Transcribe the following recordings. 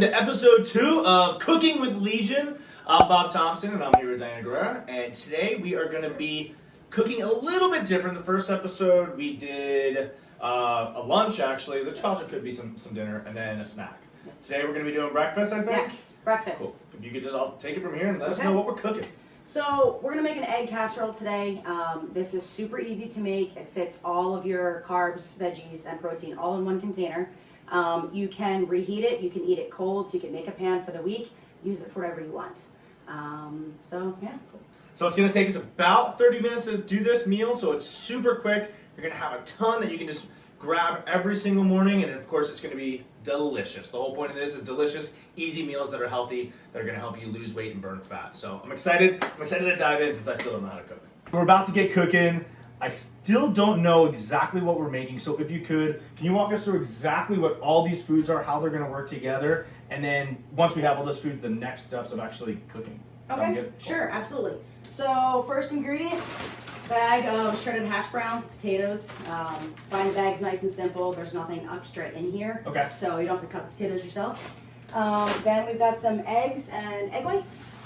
to episode 2 of Cooking with Legion. I'm Bob Thompson, and I'm here with Diana Guerrera. And today we are going to be cooking a little bit different. The first episode we did a lunch, actually, which also could be some dinner, and then a snack. Yes. Today we're going to be doing breakfast, I think? Yes, breakfast. Cool. If you could just, I'll take it from here and let us know what we're cooking. So we're going to make an egg casserole today. This is super easy to make. It fits all of your carbs, veggies, and protein all in one container. You can reheat it. You can eat it cold. So you can make a pan for the week. Use it for whatever you want. Yeah. So it's going to take us about 30 minutes to do this meal, so it's super quick. You're going to have a ton that you can just grab every single morning, and of course it's going to be delicious. The whole point of this is delicious, easy meals that are healthy, that are going to help you lose weight and burn fat. So I'm excited. I'm excited to dive in since I still don't know how to cook. We're about to get cooking. I still don't know exactly what we're making, so if you could, can you walk us through exactly what all these foods are, how they're going to work together, and then once we have all those foods, the next steps of actually cooking. Sound Okay, good? sure, absolutely. So first ingredient, bag of shredded hash browns, potatoes. Find the bag's nice and simple. There's nothing extra in here. Okay. So you don't have to cut the potatoes yourself. Then we've got some eggs and egg whites.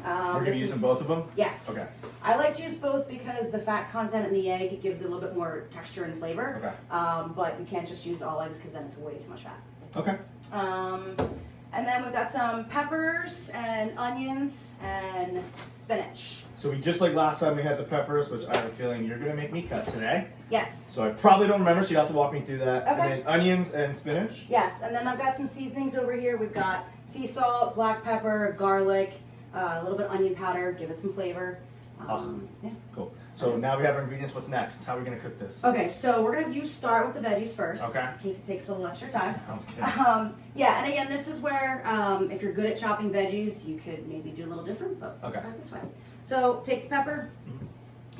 We're going to use them both of them? Yes. Okay. I like to use both because the fat content in the egg gives it a little bit more texture and flavor. Okay. But you can't just use all eggs because then it's way too much fat. Okay. And then we've got some peppers and onions and spinach. So we just like last time we had the peppers, which I have a feeling you're going to make me cut today. Yes. So I probably don't remember, so you have to walk me through that. Okay. And then onions and spinach. Yes, and then I've got some seasonings over here. We've got sea salt, black pepper, garlic, a little bit of onion powder, give it some flavor. Awesome. Yeah. Cool. So now we have our ingredients. What's next? How are we going to cook this? Okay, so we're going to start with the veggies first. Okay. In case it takes a little extra time. Sounds good. Yeah, and again, this is where if you're good at chopping veggies, you could maybe do a little different, but we'll start this way. So take the pepper.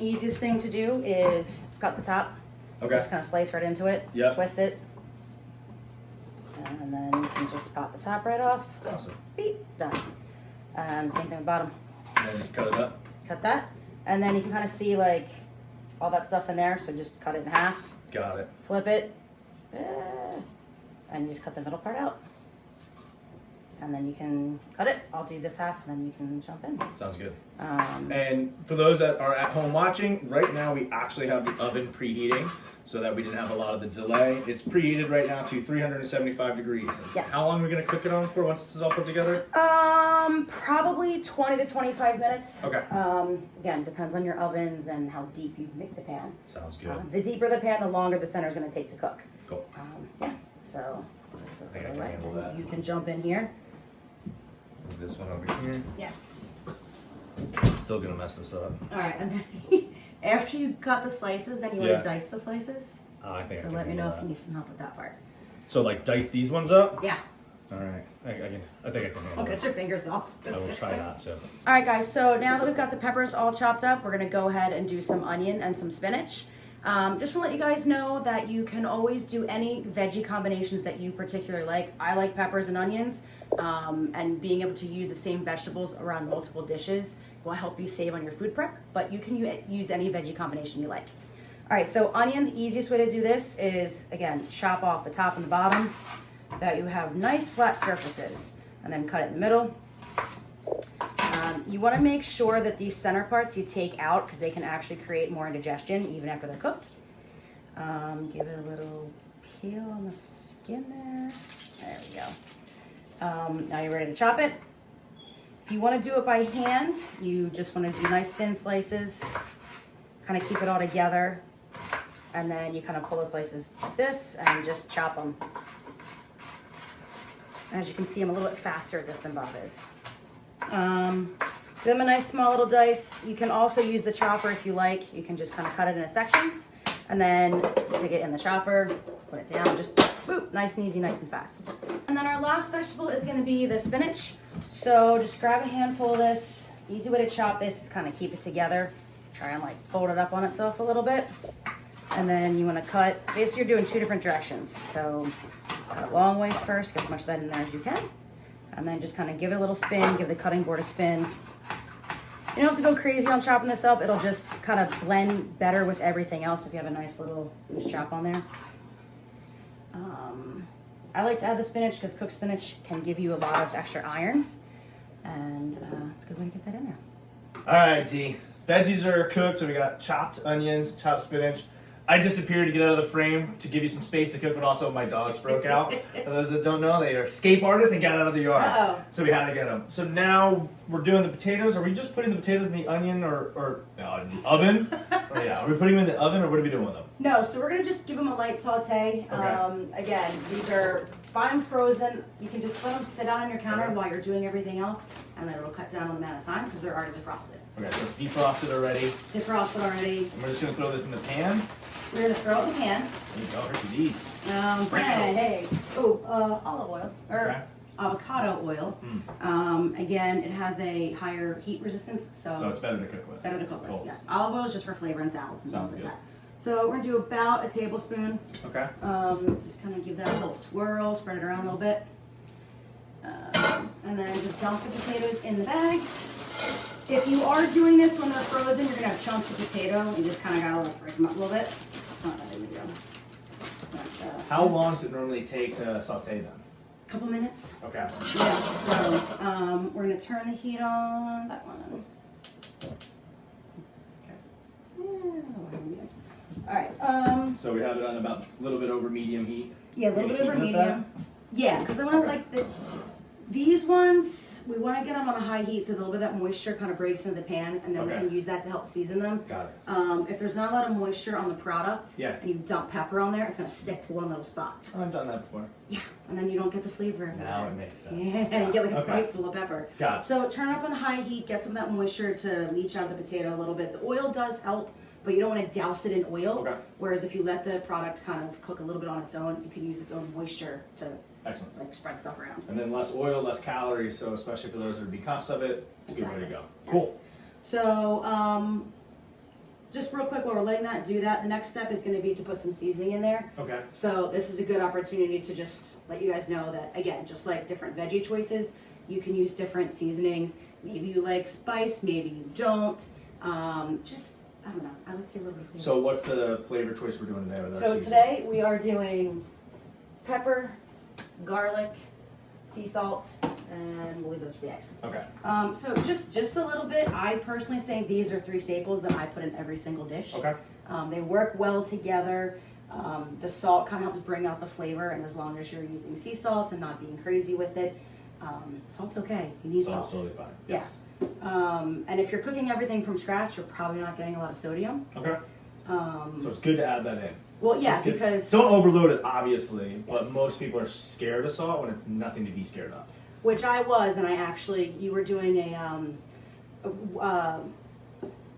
Easiest thing to do is cut the top. Okay. Just kind of slice right into it. Yep. Twist it. And then you can just pop the top right off. Awesome. Beep. Done. And same thing with bottom. And then just cut it up. Cut that. And then you can kind of see like all that stuff in there. So just cut it in half. Got it. Flip it. And you just cut the middle part out. And then you can cut it. I'll do this half and then you can jump in. Sounds good. Um, And for those that are at home watching, right now we actually have the oven preheating so that we didn't have a lot of the delay. It's preheated right now to 375 degrees. Yes. How long are we going to cook it on for once this is all put together? probably 20 to 25 minutes. Okay. Again, depends on your ovens and how deep you make the pan. Sounds good. The deeper the pan, the longer the center is going to take to cook. Cool. Yeah. So just I think I can handle that. You can jump in here. Move this one over here. Yes. I'm still going to mess this up. All right, and then after you cut the slices, then you want Yeah. to dice the slices. I think I So can let me handle know if you that. need some help with that part. So like dice these ones up? Yeah. All right. I think I can handle I'll it. get your fingers off. I will try that too. All right, guys. So now that we've got the peppers all chopped up, we're gonna go ahead and do some onion and some spinach. Just to let you guys know that you can always do any veggie combinations that you particularly like. I like peppers and onions, and being able to use the same vegetables around multiple dishes will help you save on your food prep, but you can use any veggie combination you like. All right, so onion, the easiest way to do this is, again, chop off the top and the bottom, that you have nice flat surfaces, and then cut it in the middle. You want to make sure that these center parts you take out because they can actually create more indigestion even after they're cooked. Give it a little peel on the skin there. There we go. Now you're ready to chop it. If you want to do it by hand, you just want to do nice thin slices, kind of keep it all together, and then you kind of pull the slices like this and just chop them. As you can see, I'm a little bit faster at this than Bob is. Give them a nice small little dice. You can also use the chopper if you like. You can just kind of cut it into sections and then stick it in the chopper, put it down, just boop, nice and easy, nice and fast. And then our last vegetable is going to be the spinach. So just grab a handful of this. Easy way to chop this is kind of keep it together. Try and like fold it up on itself a little bit. And then you want to cut, basically you're doing two different directions. So cut it long ways first, get as much of that in there as you can. And then just kind of give it a little spin, give the cutting board a spin. You don't have to go crazy on chopping this up. It'll just kind of blend better with everything else if you have a nice little loose chop on there. I like to add the spinach because cooked spinach can give you a lot of extra iron. And it's a good way to get that in there. All right, D. Veggies are cooked, so we got chopped onions, chopped spinach. I disappeared to get out of the frame to give you some space to cook, but also my dogs broke out. For those that don't know, they are escape artists and got out of the yard. Uh-oh. So we had to get them. So now we're doing the potatoes. Are we just putting the potatoes in the onion or in the oven? Or yeah, are we putting them in the oven or what are we doing with them? No, so we're gonna just give them a light saute. Okay. Again, these are buy them frozen. You can just let them sit out on your counter while you're doing everything else, and then it'll cut down on the amount of time because they're already defrosted. Okay, so it's defrosted already. It's defrosted already. And we're just gonna throw this in the pan. We're gonna throw it in the pan. There you go, Hercules. Hey. Oh, olive oil or Okay. avocado oil. Again, it has a higher heat resistance, So it's better to cook with. better to cook Cool. with. Yes, olive oil is just for flavor and salads and Sounds things like good. that. So we're gonna do about a tablespoon. Okay. Just kind of give that a little swirl, spread it around a little bit. And then just dump the potatoes in the bag. If you are doing this when they're frozen, you're gonna have chunks of potato and you just kind of gotta like break them up a little bit. It's not that big of a deal. But, How long does it normally take to saute them? a couple minutes. Okay. Yeah, so we're gonna turn the heat on that one. Okay. All right. So we have it on about a little bit over medium heat. Yeah, a little Gonna bit over keep it at medium. Yeah, because I want to Okay. like these ones. We want to get them on a high heat so a little bit of that moisture kind of breaks into the pan, and then we Okay. can use that to help season them. Got it. If there's not a lot of moisture on the product, Yeah. and you dump pepper on there, it's gonna stick to one little spot. Oh, I've done that before. Yeah, and then you don't get the flavor. Now it makes sense. Yeah, you get like a Okay. bite full of pepper. Got it. So turn it up on high heat, get some of that moisture to leach out of the potato a little bit. The oil does help, but you don't want to douse it in oil. Okay. Whereas if you let the product kind of cook a little bit on its own, you can use its own moisture to Excellent. like spread stuff around. And then less oil, less calories, so especially for those that are be conscious of it, it's a good way to go. Cool. Yes. So just real quick while we're letting that do that, the next step is going to be to put some seasoning in there. Okay. So this is a good opportunity to just let you guys know that, again, just like different veggie choices, you can use different seasonings. Maybe you like spice, maybe you don't. I don't know. I like to get a little bit of flavor. So what's the flavor choice we're doing today with our So seasoning? today we are doing pepper, garlic, sea salt, and we'll leave those for the eggs. Okay. So just a little bit. I personally think these are 3 staples that I put in every single dish. Okay. They work well together. The salt kind of helps bring out the flavor, and as long as you're using sea salt and not being crazy with it, salt's okay. You need So salt. it's totally fine. Yeah. Yes. And if you're cooking everything from scratch, you're probably not getting a lot of sodium. Okay. So it's good to add that in. Well, yeah, That's good. because Don't overload it, obviously, but Yes. most people are scared of salt when it's nothing to be scared of. which I was, and I actually, you were doing a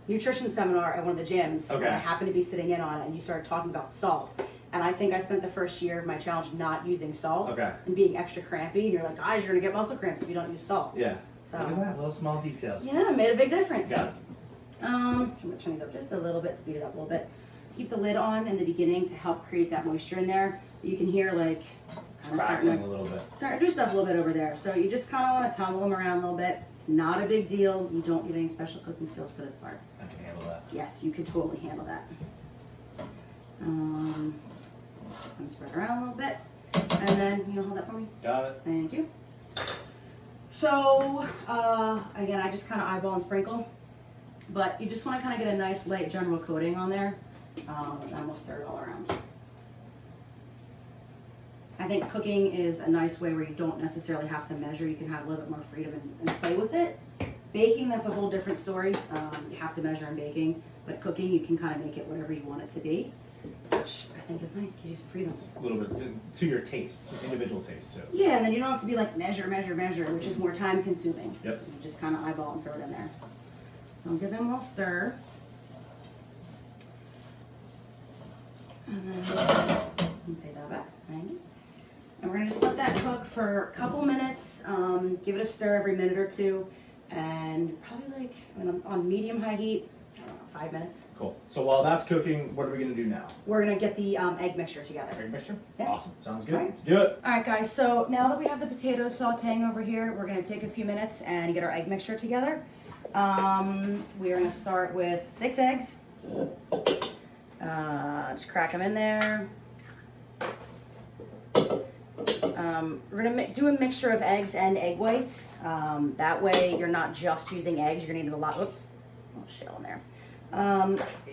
nutrition seminar at one of the gyms, Okay. and I happened to be sitting in on it, and you started talking about salt. And I think I spent the first year of my challenge not using salt Okay. and being extra crampy. And you're like, guys, you're gonna get muscle cramps if you don't use salt. Yeah. So Look at that, little small details. yeah, it made a big difference. Got it. I'm gonna turn these up just a little bit, speed it up a little bit. Keep the lid on in the beginning to help create that moisture in there. You can hear like It's kind of crackling a little bit. starting to do stuff a little bit over there. So you just kind of want to tumble them around a little bit. It's not a big deal. You don't need any special cooking skills for this part. I can handle that. Yes, you could totally handle that. I'm spread around a little bit, and then you know, hold that for me. Got it. Thank you. So again, I just kind of eyeball and sprinkle, but you just want to kind of get a nice light general coating on there, and we'll stir it all around. I think cooking is a nice way where you don't necessarily have to measure. You can have a little bit more freedom and play with it. Baking, that's a whole different story. You have to measure in baking, but cooking, you can kind of make it whatever you want it to be, which I think is nice. Gives you some freedom. A little bit to your taste, individual taste too. Yeah, and then you don't have to be like measure, which is more time consuming. Yep. You just kind of eyeball and throw it in there. So I'll give them a little stir. And then take that back. Thank you. And we're gonna just let that cook for a couple minutes. Give it a stir every minute or two, and probably like on medium high heat. I don't know, 5 minutes. Cool. So while that's cooking, what are we gonna do now? We're gonna get the egg mixture together. Egg mixture? Yeah. Awesome. Sounds good. Right. Let's do it. All right, guys, so now that we have the potatoes sauteing over here, we're gonna take a few minutes and get our egg mixture together. We're gonna start with 6 eggs. Just crack them in there. We're gonna do a mixture of eggs and egg whites. That way you're not just using eggs. You're gonna need a lot, oops, a little shell in there.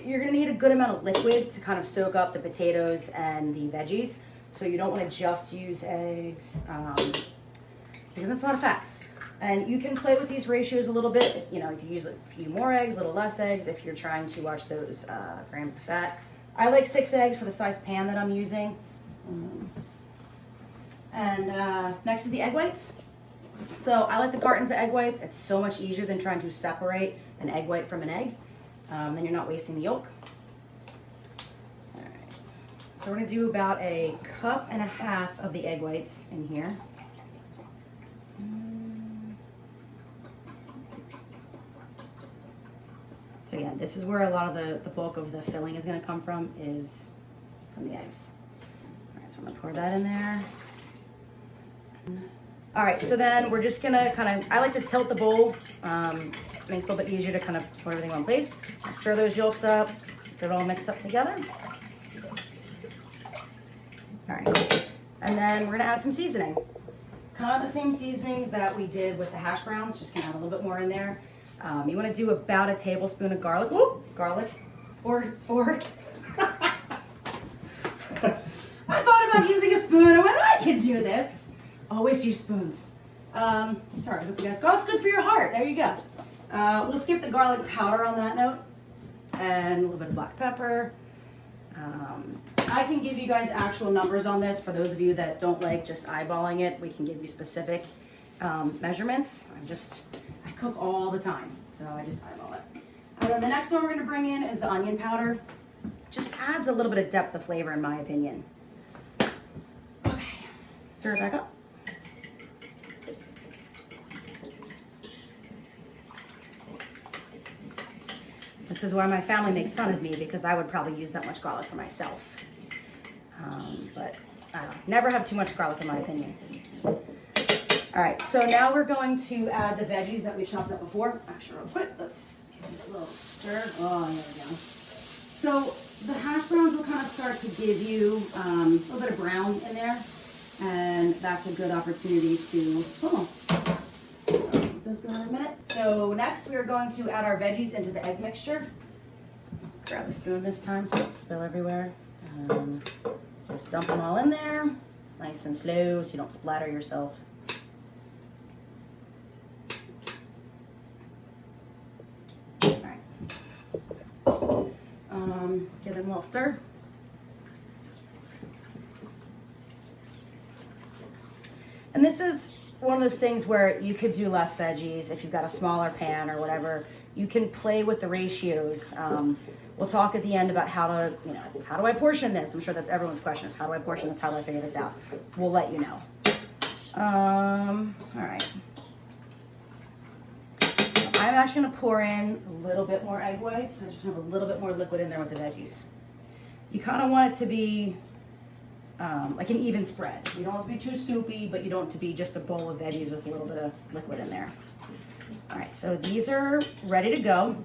You're gonna need a good amount of liquid to kind of soak up the potatoes and the veggies. So you don't wanna just use eggs because that's a lot of fats. And you can play with these ratios a little bit. You know, you can use a few more eggs, a little less eggs if you're trying to watch those grams of fat. I like 6 eggs for the size pan that I'm using. And next is the egg whites. So I like the cartons of egg whites. It's so much easier than trying to separate an egg white from an egg. Then you're not wasting the yolk. All right. So we're gonna do about 1.5 cups of the egg whites in here. So yeah, this is where a lot of the bulk of the filling is gonna come from, is from the eggs. All right, so I'm gonna pour that in there. All right, so then we're just gonna I like to tilt the bowl. Makes it a little bit easier to kind of put everything in one place. Stir those yolks up, get it all mixed up together. All right, and then we're gonna add some seasoning. Kind of the same seasonings that we did with the hash browns, just gonna add a little bit more in there. You wanna do about 1 tablespoon of garlic. Whoop, garlic, or four. I thought about using a spoon. I went, I can do this. Always use spoons. Sorry, I hope you guys, garlic's good for your heart. There you go. We'll skip the garlic powder on that note. And a little bit of black pepper. I can give you guys actual numbers on this. For those of you that don't like just eyeballing it, we can give you specific measurements. I cook all the time, so I just eyeball it. And then the next one we're gonna bring in is the onion powder. Just adds a little bit of depth of flavor in my opinion. Okay, stir it back up. This is why my family makes fun of me, because I would probably use that much garlic for myself. But I don't know, never have too much garlic in my opinion. All right, so now we're going to add the veggies that we chopped up before. Actually, real quick, let's give this a little stir. Oh, there we go. So the hash browns will kind of start to give you a little bit of brown in there, and that's a good opportunity to, so let those go in a minute. So next we are going to add our veggies into the egg mixture. Grab a spoon this time so it doesn't spill everywhere. Just dump them all in there, nice and slow so you don't splatter yourself. All right. Give them a little stir. And this is one of those things where you could do less veggies if you've got a smaller pan or whatever. You can play with the ratios. We'll talk at the end about how to, how do I portion this? I'm sure that's everyone's question is, how do I portion this? How do I figure this out? We'll let you know. All right. I'm actually gonna pour in a little bit more egg whites. I just have a little bit more liquid in there with the veggies. You kind of want it to be like an even spread. You don't want it to be too soupy, but you don't want it to be just a bowl of veggies with a little bit of liquid in there. All right, so these are ready to go.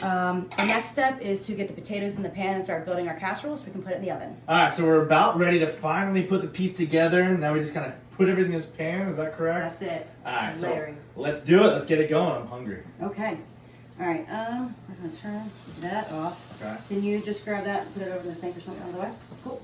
The next step is to get the potatoes in the pan and start building our casserole so we can put it in the oven. All right, so we're about ready to finally put the piece together. Now we just kind of put everything in this pan. Is that correct? That's it. All right, Layering. so let's do it. Let's get it going. I'm hungry. Okay. All right, we're gonna turn that off. Okay. Can you just grab that and put it over in the sink or something on the way? Cool.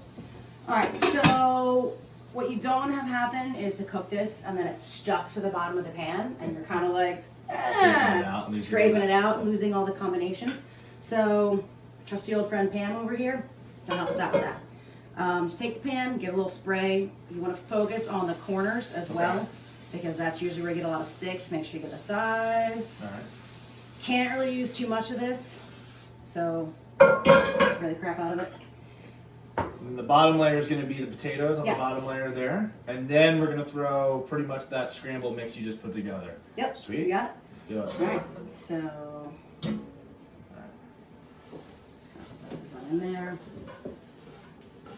All right, so what you don't want to have happen is to cook this and then it's stuck to the bottom of the pan and you're kind of like, scraping it out, losing all the combinations. So, trusty old friend Pam over here, can help us out with that. Just take the pan, give it a little spray. You want to focus on the corners as well, because that's usually where you get a lot of stick. Make sure you get the sides. All right. Can't really use too much of this, so spray the crap out of it. And the bottom layer is going to be the potatoes on Yes. the bottom layer there. And then we're going to throw pretty much that scrambled mix you just put together. Yep. Sweet. You got it? Let's do it. All right. So, just gonna stuff this on in there.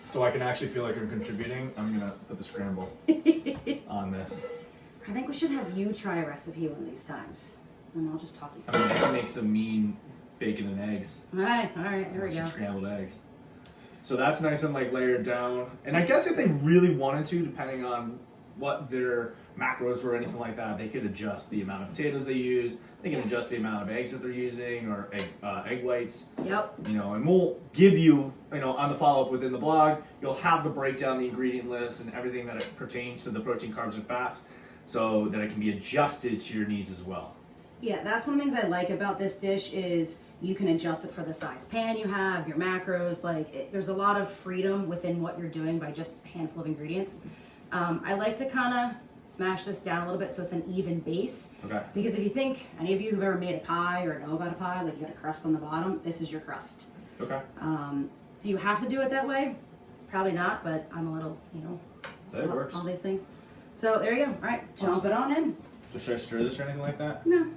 So I can actually feel like I'm contributing, I'm going to put the scramble on this. I think we should have you try a recipe one of these times, and I'll just talk you through I'm going to make some mean bacon and eggs. All right, there we Some go. scrambled eggs. So that's nice and like layered down. And I guess if they really wanted to, depending on what their macros were or anything like that, they could adjust the amount of potatoes they use. They can adjust the amount of eggs that they're using or egg whites. Yep. You know, and we'll give you, you know, on the follow-up within the blog, you'll have the breakdown, the ingredient list, and everything that it pertains to the protein, carbs, and fats, so that it can be adjusted to your needs as well. Yeah, that's one of the things I like about this dish is you can adjust it for the size pan you have, your macros. There's a lot of freedom within what you're doing by just a handful of ingredients. I like to kind of smash this down a little bit so it's an even base. Okay. Because if you think, any of you who've ever made a pie or know about a pie, like you got a crust on the bottom, this is your crust. Okay. Do you have to do it that way? Probably not, but I'm a little, So it works. all these things. So there you go. All right, jump it on in. So should I stir this or anything like that? No,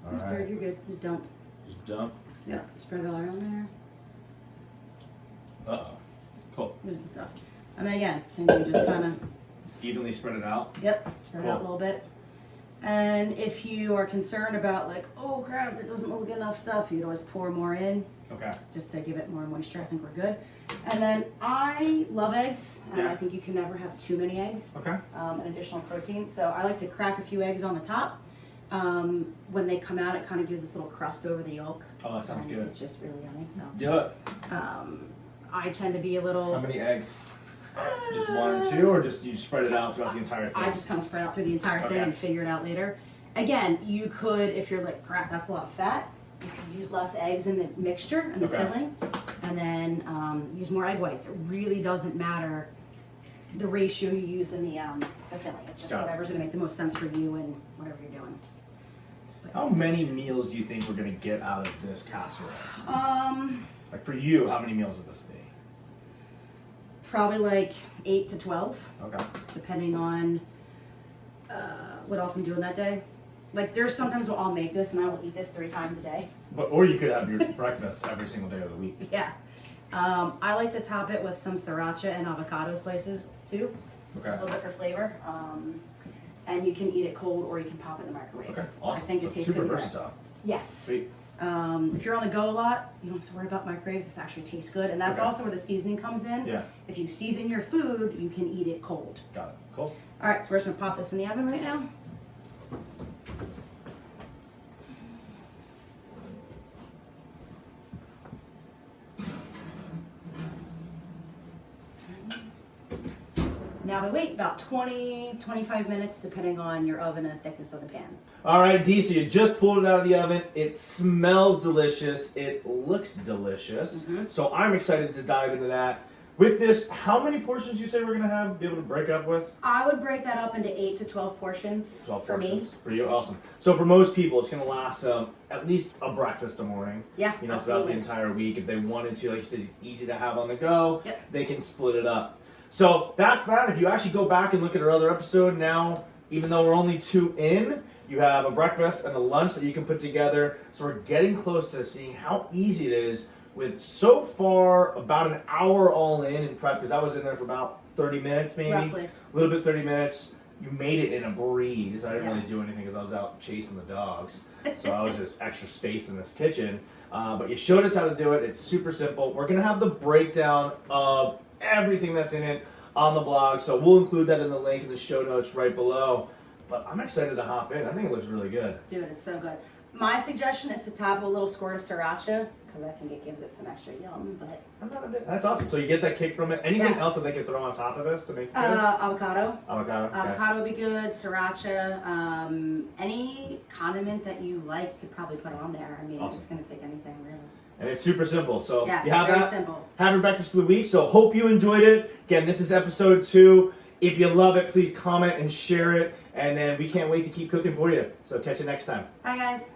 All just right. stir it, you're good. Just dump. Just dump. Yeah, spread it all around there. Uh-oh. Cool. Losing stuff. And then again, same thing, just kind of, Just evenly spread it out. yep, spread it out a little bit. And if you are concerned about like, oh crap, that doesn't look enough stuff, you can always pour more in Okay. just to give it more moisture. I think we're good. And then I love eggs, and Yeah. I think you can never have too many eggs. Okay. An additional protein. So I like to crack a few eggs on the top. When they come out, it kind of gives this little crust over the yolk. Oh, that sounds And good. It's just really yummy. So Do it. I tend to be a little. How many eggs? Just one or two, or just you spread it out throughout the entire thing? I just kind of spread out through the entire thing Okay. and figure it out later. Again, you could, if you're like, crap, that's a lot of fat, you could use less eggs in the mixture and the Okay. filling, and then use more egg whites. It really doesn't matter the ratio you use in the filling. It's just Got it. whatever's going to make the most sense for you and whatever you're doing. How many meals do you think we're gonna get out of this casserole? Um, Like for you, how many meals would this be? probably like 8 to 12. Okay. Depending on what else I'm doing that day. Like there's sometimes where I'll make this and I will eat this 3 times a day. Or you could have your breakfast every single day of the week. Yeah. I like to top it with some sriracha and avocado slices too. Okay. Just a little bit for flavor. And you can eat it cold or you can pop it in the microwave. Okay. Awesome. I think So it it's tastes super good. either way. versatile. Yes. Sweet. If you're on the go a lot, you don't have to worry about microwaves. This actually tastes good. And that's Okay. also where the seasoning comes in. Yeah. If you season your food, you can eat it cold. Got it. Cool. All right, so we're just gonna pop this in the oven right now. Now we wait about 20, 25 minutes depending on your oven and the thickness of the pan. All right, Dee, so you just pulled it out of the oven. It smells delicious. It looks delicious. So I'm excited to dive into that. With this, how many portions you say we're going to have, be able to break up with? I would break that up into 8 to 12 portions 12 for portions. me. For you, awesome. So for most people, it's going to last at least a breakfast a morning. Yeah, You know, throughout absolutely. the entire week. If they wanted to, like you said, it's easy to have on the go. Yep. They can split it up. So that's that. If you actually go back and look at our other episode now, even though we're only 2 in, you have a breakfast and a lunch that you can put together. So we're getting close to seeing how easy it is with so far about an hour all in prep, because I was in there for about 30 minutes maybe. Roughly. A little bit 30 minutes. You made it in a breeze. I didn't Yes. really do anything because I was out chasing the dogs. So I was just extra space in this kitchen. But you showed us how to do it. It's super simple. We're going to have the breakdown of everything that's in it on the blog. So we'll include that in the link in the show notes right below. But I'm excited to hop in. I think it looks really good. Dude, it's so good. My suggestion is to top with a little squirt of sriracha because I think it gives it some extra yum. But I'm not a bit. That's awesome. So you get that kick from it. Anything Yes. else that they could throw on top of this to make it good? avocado. Avocado. Okay. Avocado would be good. Sriracha. Any condiment that you like, you could probably put on there. I mean, Awesome. it's going to take anything really. And it's super simple. So Yes, you have very that. simple. Have your breakfast of the week. So hope you enjoyed it. Again, this is episode 2. If you love it, please comment and share it. And then we can't wait to keep cooking for you. So catch you next time. Bye, guys.